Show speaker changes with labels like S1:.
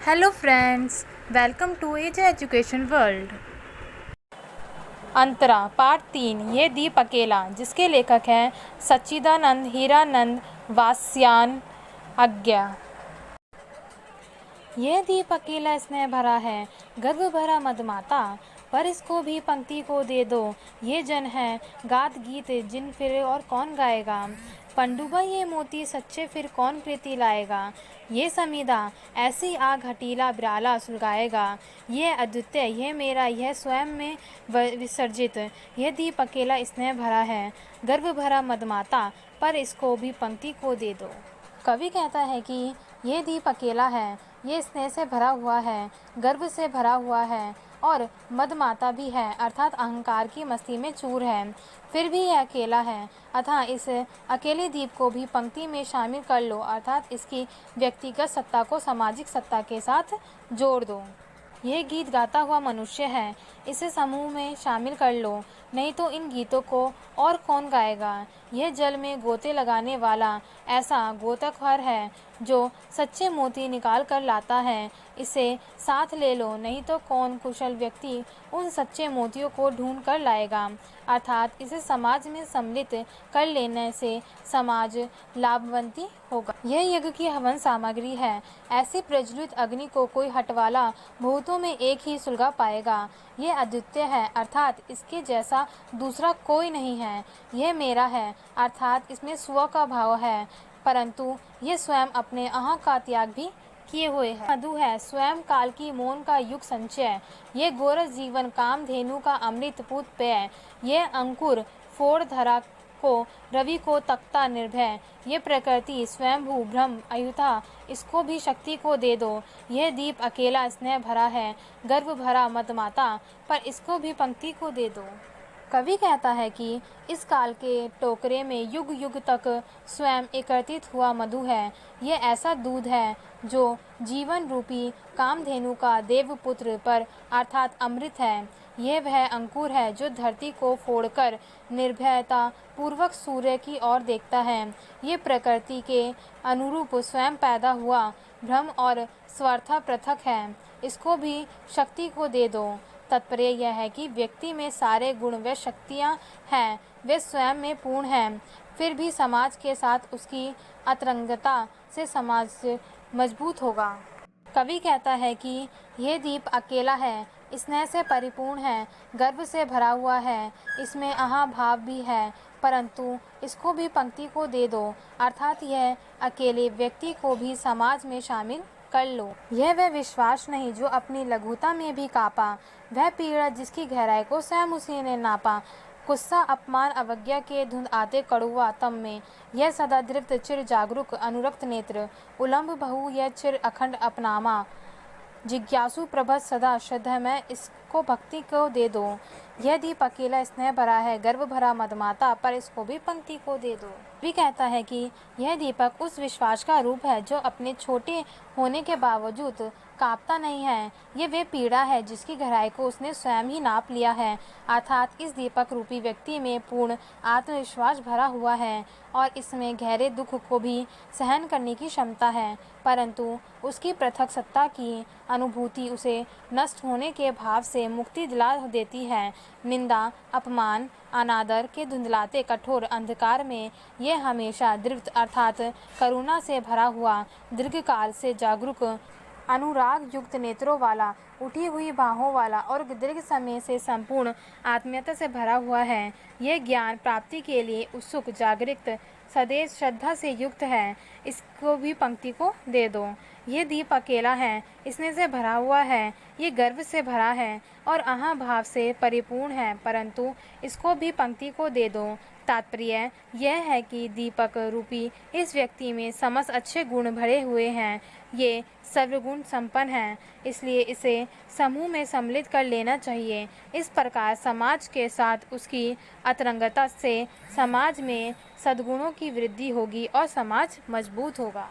S1: Hello friends, welcome to edge education world. Antara part 3। ये दीप अकेला, जिसके लेखक हैं सच्चिदानंद हीरानंद वात्स्यायन आज्ञा। यह दीप अकेला स्नेह भरा है, गर्व भरा मदमाता, पर इसको भी पंक्ति को दे दो। ये जन है गात गीत जिन फिर और कौन गाएगा। पंडुबा ये मोती सच्चे फिर कौन प्रीति लाएगा। ये समीदा ऐसी आग हटीला बिराला सुलगाएगा। ये अद्वितीय यह मेरा यह स्वयं में विसर्जित। यह दीप अकेला स्नेह भरा है, गर्व भरा मदमाता, पर इसको भी पंक्ति को दे दो। कवि कहता है कि ये दीप अकेला है, ये स्नेह से भरा हुआ है, गर्व से भरा हुआ है और मदमाता भी है, अर्थात अहंकार की मस्ती में चूर है। फिर भी यह अकेला है, अतः इस अकेले दीप को भी पंक्ति में शामिल कर लो, अर्थात इसकी व्यक्तिगत सत्ता को सामाजिक सत्ता के साथ जोड़ दो। यह गीत गाता हुआ मनुष्य है, इसे समूह में शामिल कर लो, नहीं तो इन गीतों को और कौन गाएगा। यह जल में गोते लगाने वाला ऐसा गोताखोर है जो सच्चे मोती निकाल कर लाता है, इसे साथ ले लो, नहीं तो कौन कुशल व्यक्ति उन सच्चे मोतियों को ढूंढ कर लाएगा। अर्थात इसे समाज में सम्मिलित कर लेने से समाज लाभवंती होगा। यह यज्ञ की हवन सामग्री है, ऐसी प्रज्वलित अग्नि को कोई हटवाला भूतों में एक ही सुलगा पाएगा। यह अद्वितीय है, अर्थात इसके जैसा दूसरा कोई नहीं है। यह मेरा है, अर्थात इसमें स्व का भाव है, परंतु यह स्वयं अपने अहं का त्याग भी किए हुए है। मधु है स्वयं काल की मौन का युग संचय। ये गोरस जीवन काम धेनु का अमृत पूत पेय। ये अंकुर फोड़ धरा को रवि को तख्ता निर्भय। ये प्रकृति स्वयंभू ब्रह्म अयुता, इसको भी शक्ति को दे दो। यह दीप अकेला स्नेह भरा है, गर्व भरा मदमाता, पर इसको भी पंक्ति को दे दो। कवि कहता है कि इस काल के टोकरे में युग युग तक स्वयं एकत्रित हुआ मधु है। यह ऐसा दूध है जो जीवन रूपी कामधेनु का देवपुत्र पर अर्थात अमृत है। यह वह अंकुर है जो धरती को फोड़कर निर्भयता पूर्वक सूर्य की ओर देखता है। ये प्रकृति के अनुरूप स्वयं पैदा हुआ ब्रह्म और स्वार्था पृथक है, इसको भी शक्ति को दे दो। तात्पर्य यह है कि व्यक्ति में सारे गुण व शक्तियाँ हैं, वे स्वयं में पूर्ण हैं, फिर भी समाज के साथ उसकी अतरंगता से समाज मजबूत होगा। कवि कहता है कि यह दीप अकेला है, स्नेह से परिपूर्ण है, गर्व से भरा हुआ है, इसमें अहा भाव भी है, परंतु इसको भी पंक्ति को दे दो, अर्थात यह अकेले व्यक्ति को भी समाज में शामिल कर लो। यह वह विश्वास नहीं जो अपनी लघुता में भी कापा, वह पीड़ा जिसकी गहराई को स्वयं उसी ने नापा। गुस्सा अपमान अवज्ञा के धुंध आते कड़ुआ तम में, यह सदा दृप्त चिर जागरूक अनुरक्त नेत्र। उलम्ब बहु यह चिर अखंड अपनामा, जिज्ञासु प्रभत सदा श्रद्धामय, इसको भक्ति को दे दो। यह दीप अकेला स्नेह भरा है, गर्व भरा मदमाता, पर इसको भी पंक्ति को दे दो। भी कहता है कि यह दीपक उस विश्वास का रूप है जो अपने छोटे होने के बावजूद कांपता नहीं है। ये वे पीड़ा है जिसकी गहराई को उसने स्वयं ही नाप लिया है, अर्थात इस दीपक रूपी व्यक्ति में पूर्ण आत्मविश्वास भरा हुआ है और इसमें गहरे दुख को भी सहन करने की क्षमता है, परंतु उसकी पृथक सत्ता की अनुभूति उसे नष्ट होने के भाव से मुक्ति दिला देती है। निंदा अपमान अनादर के धुंधलाते कठोर अंधकार में यह हमेशा दृप्त अर्थात करुणा से भरा हुआ, दीर्घकाल से जागरूक, अनुराग युक्त नेत्रों वाला, उठी हुई बाहों वाला और दीर्घ समय से संपूर्ण आत्मीयता से भरा हुआ है। यह ज्ञान प्राप्ति के लिए उत्सुक जागृत सदैव श्रद्धा से युक्त है, इसको भी पंक्ति को दे दो। ये दीप अकेला है, स्नेह से भरा हुआ है, ये गर्व से भरा है और अहा भाव से परिपूर्ण है, परंतु इसको भी पंक्ति को दे दो। तात्पर्य यह है कि दीपक रूपी इस व्यक्ति में समस्त अच्छे गुण भरे हुए हैं, ये सर्वगुण संपन्न है, इसलिए इसे समूह में सम्मिलित कर लेना चाहिए। इस प्रकार समाज के साथ उसकी अतरंगता से समाज में सद्गुणों की वृद्धि होगी और समाज मजबूत होगा।